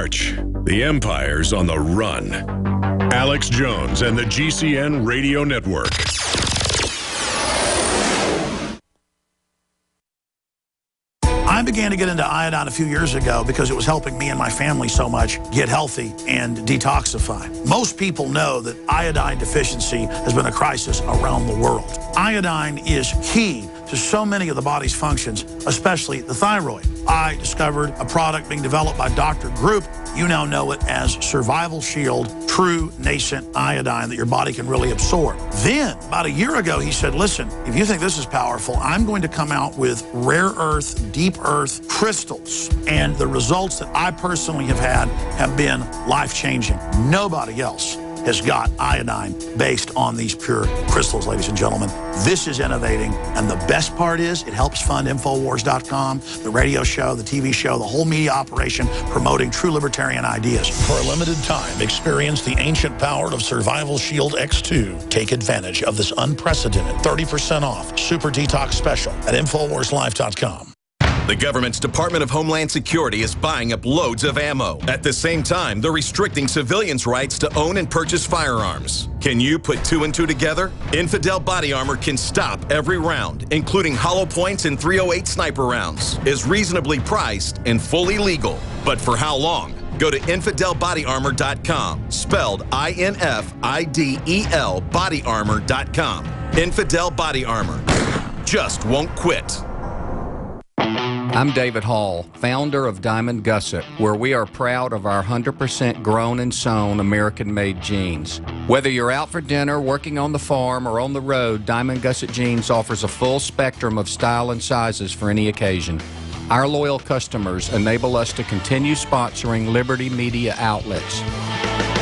march. The empire's on the run. Alex Jones and the GCN Radio Network. I began to get into iodine a few years ago because it was helping me and my family so much get healthy and detoxify. Most people know that iodine deficiency has been a crisis around the world. Iodine is key to so many of the body's functions, especially the thyroid. I discovered a product being developed by Dr. Group. You now know it as Survival Shield True Nascent Iodine that your body can really absorb. Then, about a year ago, he said, listen, if you think this is powerful, I'm going to come out with rare earth, deep earth crystals. And the results that I personally have had have been life-changing. Nobody else has got iodine based on these pure crystals, ladies and gentlemen. This is innovating, and the best part is it helps fund Infowars.com, the radio show, the TV show, the whole media operation promoting true libertarian ideas. For a limited time, experience the ancient power of Survival Shield X2. Take advantage of this unprecedented 30% off Super Detox Special at InfoWarsLife.com. The government's Department of Homeland Security is buying up loads of ammo. At the same time, they're restricting civilians' rights to own and purchase firearms. Can you put two and two together? Infidel Body Armor can stop every round, including hollow points and .308 sniper rounds, is reasonably priced and fully legal. But for how long? Go to InfidelBodyArmor.com, spelled I-N-F-I-D-E-L, bodyarmor.com. Infidel Body Armor. Just won't quit. I'm David Hall, founder of Diamond Gusset, where we are proud of our 100% grown and sewn American-made jeans. Whether you're out for dinner, working on the farm, or on the road, Diamond Gusset Jeans offers a full spectrum of style and sizes for any occasion. Our loyal customers enable us to continue sponsoring Liberty Media outlets.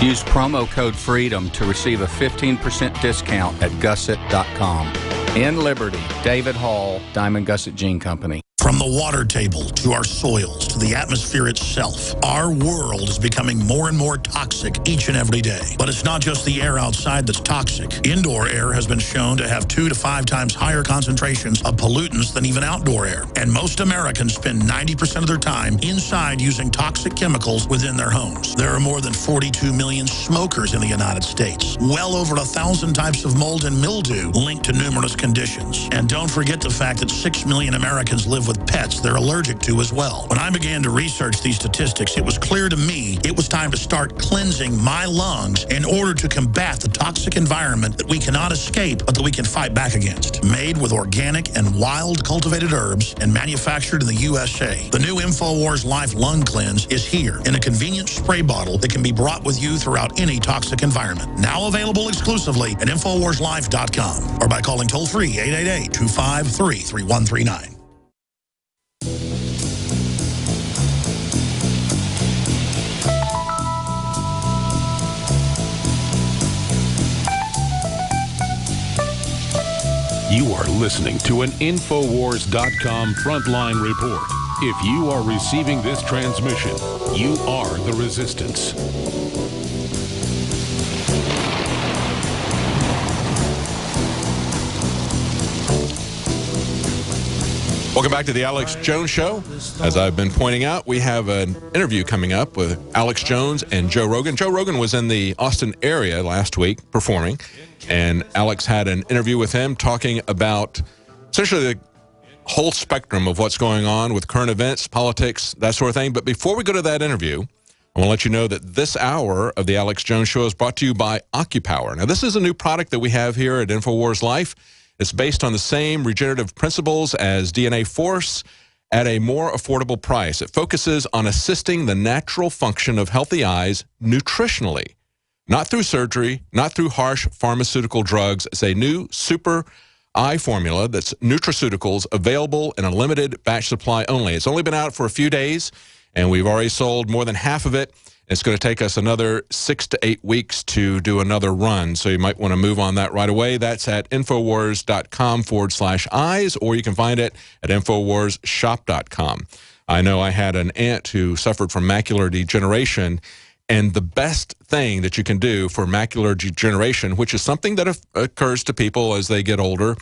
Use promo code FREEDOM to receive a 15% discount at gusset.com. In Liberty, David Hall, Diamond Gusset Jean Company. From the water table to our soils to the atmosphere itself, our world is becoming more and more toxic each and every day. But it's not just the air outside that's toxic. Indoor air has been shown to have 2 to 5 times higher concentrations of pollutants than even outdoor air. And most Americans spend 90% of their time inside using toxic chemicals within their homes. There are more than 42 million smokers in the United States. Well over 1,000 types of mold and mildew linked to numerous conditions. And don't forget the fact that 6 million Americans live with pets they're allergic to as well. When I began to research these statistics, it was clear to me it was time to start cleansing my lungs in order to combat the toxic environment that we cannot escape, but that we can fight back against. Made with organic and wild cultivated herbs and manufactured in the USA, the new InfoWars Life Lung Cleanse is here in a convenient spray bottle that can be brought with you throughout any toxic environment. Now available exclusively at InfoWarsLife.com or by calling toll-free 888-253-3139. You are listening to an Infowars.com frontline report. If you are receiving this transmission, you are the resistance. Welcome back to the Alex Jones Show. As I've been pointing out, we have an interview coming up with Alex Jones and Joe Rogan. Joe Rogan was in the Austin area last week performing, and Alex had an interview with him talking about essentially the whole spectrum of what's going on with current events, politics, that sort of thing. But before we go to that interview, I want to let you know that this hour of the Alex Jones Show is brought to you by OccuPower. Now, this is a new product that we have here at InfoWars Life. It's based on the same regenerative principles as DNA Force at a more affordable price. It focuses on assisting the natural function of healthy eyes nutritionally, not through surgery, not through harsh pharmaceutical drugs. It's a new super eye formula that's nutraceuticals, available in a limited batch supply only. It's only been out for a few days, and we've already sold more than half of it. It's going to take us another 6 to 8 weeks to do another run, so you might want to move on that right away. That's at Infowars.com/eyes, or you can find it at InfoWarsShop.com. I know I had an aunt who suffered from macular degeneration, and the best thing that you can do for macular degeneration, which is something that occurs to people as they get older,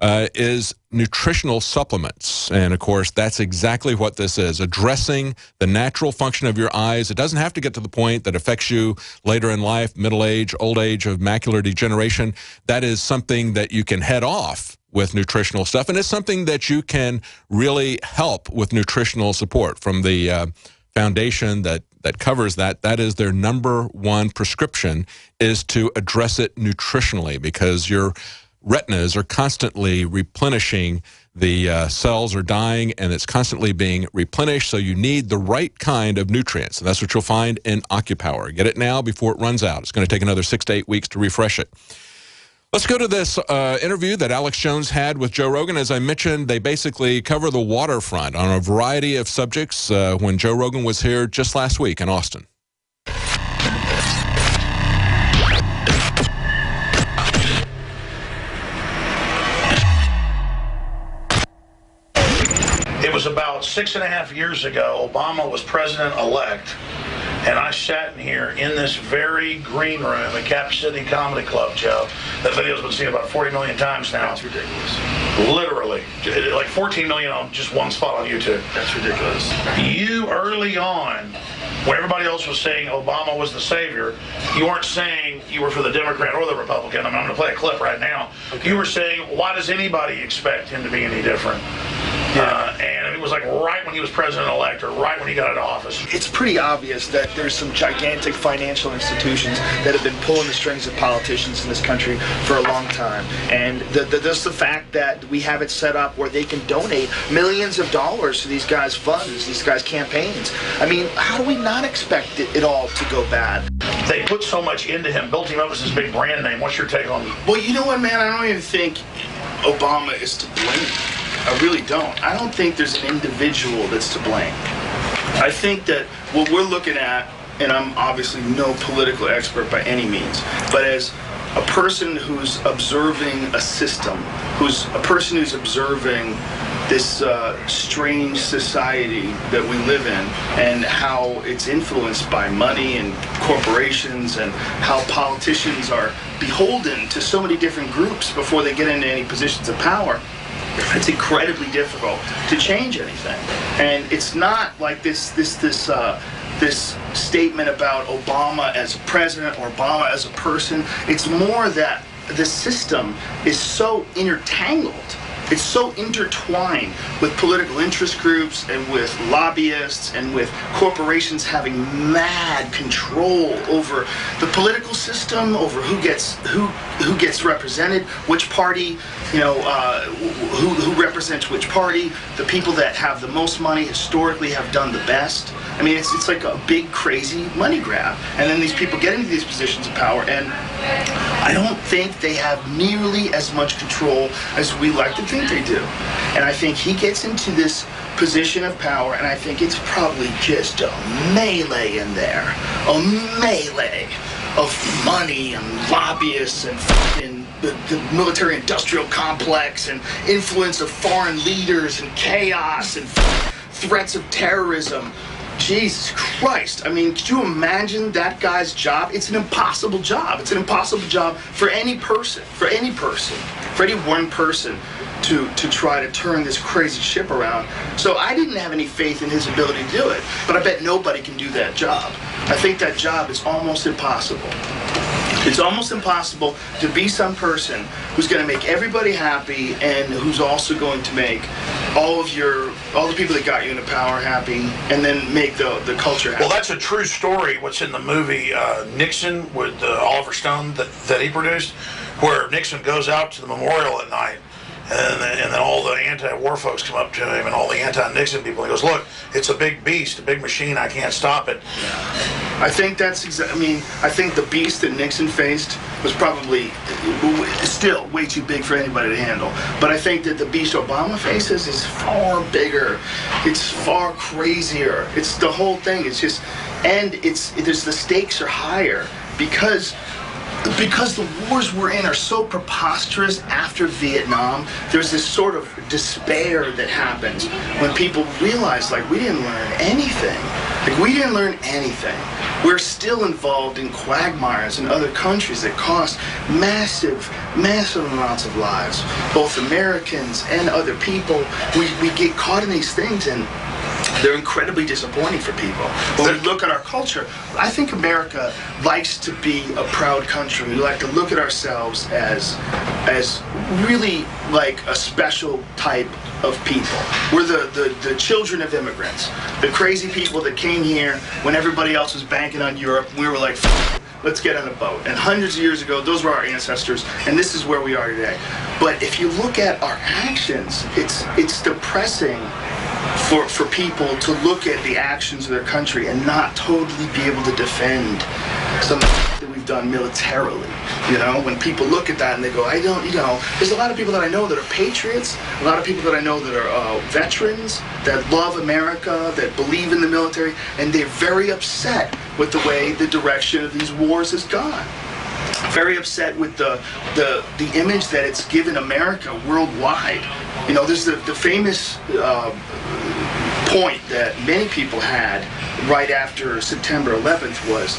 is nutritional supplements. And, of course, that's exactly what this is, addressing the natural function of your eyes. It doesn't have to get to the point that affects you later in life, middle age, old age, of macular degeneration. That is something that you can head off with nutritional stuff, and it's something that you can really help with nutritional support from the foundation that covers that. That is their #1 prescription, is to address it nutritionally, because your retinas are constantly replenishing. The cells are dying, and it's constantly being replenished, so you need the right kind of nutrients. And that's what you'll find in OcuPower. Get it now before it runs out. It's going to take another 6 to 8 weeks to refresh it. Let's go to this interview that Alex Jones had with Joe Rogan. As I mentioned, they basically cover the waterfront on a variety of subjects when Joe Rogan was here just last week in Austin. It was about 6.5 years ago. Obama was president-elect, and I sat in here in this very green room at Cap City Comedy Club, Joe. That video's been seen about 40 million times now. That's ridiculous. Literally. Like 14 million on just one spot on YouTube. That's ridiculous. You, early on, when everybody else was saying Obama was the savior, you weren't saying you were for the Democrat or the Republican. I mean, I'm going to play a clip right now. Okay. You were saying, why does anybody expect him to be any different? And it was like right when he was president-elect, or right when he got into office. It's pretty obvious that there's some gigantic financial institutions that have been pulling the strings of politicians in this country for a long time. And just the fact that we have it set up where they can donate millions of dollars to these guys' funds, these guys' campaigns. I mean, how do we not expect it all to go bad? They put so much into him, built him up as this big brand name. What's your take on it? Well, you know what, man? I don't even think Obama is to blame. I really don't. I don't think there's an individual that's to blame. I think that what we're looking at, and I'm obviously no political expert by any means, but as a person who's observing a system, who's a person who's observing this strange society that we live in, and how it's influenced by money and corporations, and how politicians are beholden to so many different groups before they get into any positions of power. It's incredibly difficult to change anything, and it's not like this statement about Obama as a president or Obama as a person. It's more that the system is so intertangled. It's so intertwined with political interest groups and with lobbyists and with corporations having mad control over the political system, over who gets represented, which party, you know, who represents which party. The people that have the most money historically have done the best. I mean, it's like a big, crazy money grab. And then these people get into these positions of power, and I don't think they have nearly as much control as we like to think they do. And I think he gets into this position of power, and I think it's probably just a melee in there. A melee of money and lobbyists and fucking the military-industrial complex and influence of foreign leaders and chaos and threats of terrorism. Jesus Christ. I mean, could you imagine that guy's job? It's an impossible job. It's an impossible job for any person, for any one person to try to turn this crazy ship around. So I didn't have any faith in his ability to do it, but I bet nobody can do that job. I think that job is almost impossible. It's almost impossible to be some person who's going to make everybody happy and who's also going to make all the people that got you into power happy, and then make the culture happy. Well, that's a true story. What's in the movie Nixon with Oliver Stone that he produced, where Nixon goes out to the memorial at night, and then all the anti-war folks come up to him, and all the anti-Nixon people. He goes, "Look, it's a big beast, a big machine. I can't stop it." I think that's I mean, I think the beast that Nixon faced was probably still way too big for anybody to handle. But I think that the beast Obama faces is far bigger. It's far crazier. It's the whole thing. It's just, and the stakes are higher because the wars we're in are so preposterous after Vietnam. There's this sort of despair that happens when people realize, like, we didn't learn anything. Like, we didn't learn anything. We're still involved in quagmires in other countries that cost massive, massive amounts of lives. Both Americans and other people, we get caught in these things, and they're incredibly disappointing for people. When we look at our culture, I think America likes to be a proud country. We like to look at ourselves as really like a special type of people. We're the children of immigrants, the crazy people that came here when everybody else was banking on Europe. We were like, let's get on a boat. And hundreds of years ago, those were our ancestors, and this is where we are today. But if you look at our actions, it's depressing for people to look at the actions of their country and not totally be able to defend something that we've done militarily. You know, when people look at that and they go, I don't, you know, there's a lot of people that I know that are patriots, a lot of people that I know that are veterans, that love America, that believe in the military, and they're very upset with the way the direction of these wars has gone. Very upset with the image that it's given America worldwide. You know, there's the famous point that many people had right after September 11th was,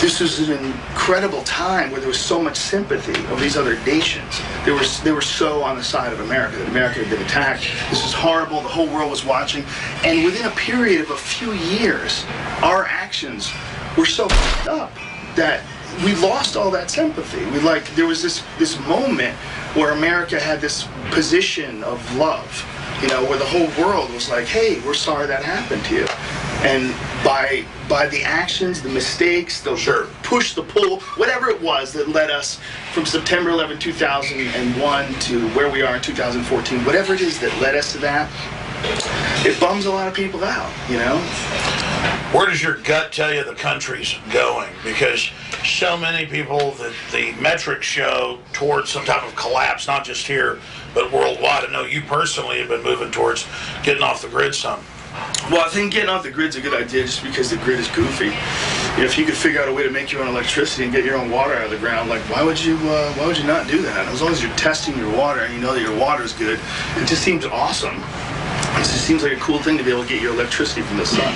this was an incredible time where there was so much sympathy of these other nations. They were so on the side of America, that America had been attacked. This was horrible. The whole world was watching. And within a period of a few years, our actions were so f***ed up that we lost all that sympathy. There was this moment where America had this position of love, you know, where the whole world was like, hey, we're sorry that happened to you. And by the actions, the mistakes, the push, the pull, whatever it was that led us from September 11, 2001 to where we are in 2014, whatever it is that led us to that, it bums a lot of people out, you know? Where does your gut tell you the country's going? Because so many people that the metrics show towards some type of collapse, not just here, but worldwide. I know you personally have been moving towards getting off the grid some. Well, I think getting off the grid's a good idea just because the grid is goofy. You know, if you could figure out a way to make your own electricity and get your own water out of the ground, like, why would you not do that? As long as you're testing your water and you know that your water is good, it just seems awesome. It just seems like a cool thing to be able to get your electricity from the sun.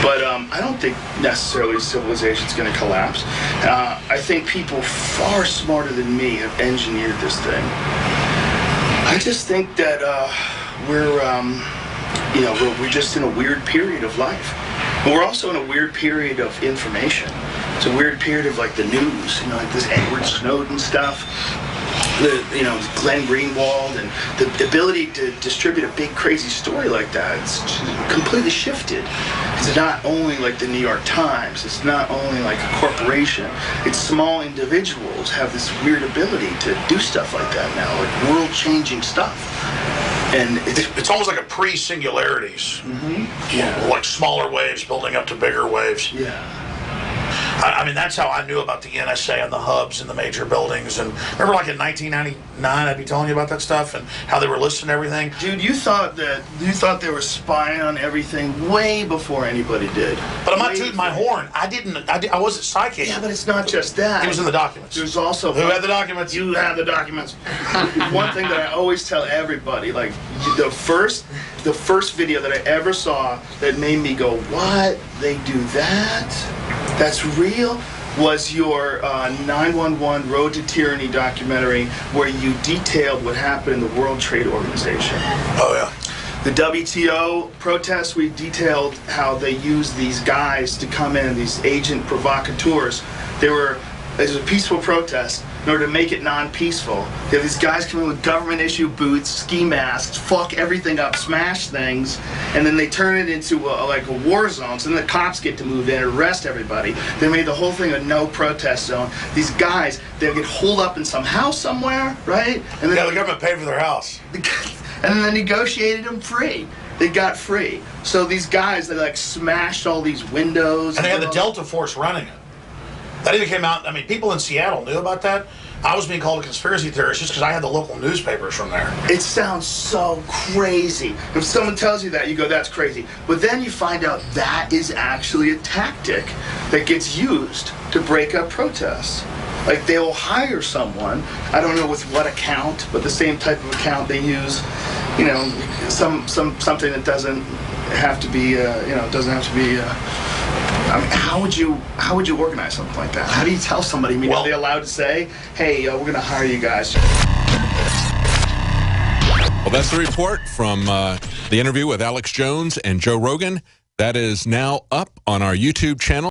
But I don't think necessarily civilization's going to collapse. I think people far smarter than me have engineered this thing. I just think that we're just in a weird period of life. And we're also in a weird period of information. It's a weird period of like the news, you know, like this Edward Snowden stuff. Glenn Greenwald, and the ability to distribute a big crazy story like that, it's completely shifted. It's not only like the New York Times, it's not only like a corporation, it's small individuals have this weird ability to do stuff like that now, like world-changing stuff. And it's almost like a pre-singularities. Mm-hmm. Yeah. Like smaller waves building up to bigger waves. Yeah. I mean, that's how I knew about the NSA and the hubs and the major buildings. And remember, like in 1999, I'd be telling you about that stuff and how they were listing everything. Dude, you thought they were spying on everything way before anybody did. But I'm not tooting my horn. I wasn't psychic. Yeah, but it's not just that. It was in the documents. There's also who had the documents? You have the documents. One thing that I always tell everybody, like the first video that I ever saw that made me go, what? They do that? That's real? Was your 911 Road to Tyranny documentary where you detailed what happened in the World Trade Organization. Oh, yeah. The WTO protests, we detailed how they used these guys to come in, these agent provocateurs. It was a peaceful protest. In order to make it non-peaceful, they have these guys come in with government-issue boots, ski masks, fuck everything up, smash things, and then they turn it into a war zone. So then the cops get to move in and arrest everybody. They made the whole thing a no protest zone. These guys, they get holed up in some house somewhere, right? And then the government paid for their house. And then they negotiated them free. They got free. So these guys, they smashed all these windows. And they had the Delta Force running it. That even came out, I mean, people in Seattle knew about that. I was being called a conspiracy theorist just because I had the local newspapers from there. It sounds so crazy. If someone tells you that, you go, that's crazy. But then you find out that is actually a tactic that gets used to break up protests. Like, they will hire someone, I don't know with what account, but the same type of account they use, you know, something that doesn't have to be, it doesn't have to be. I mean, how would you organize something like that? How do you tell somebody? I mean, are they allowed to say, "Hey, we're going to hire you guys"? Well, that's the report from the interview with Alex Jones and Joe Rogan. That is now up on our YouTube channel.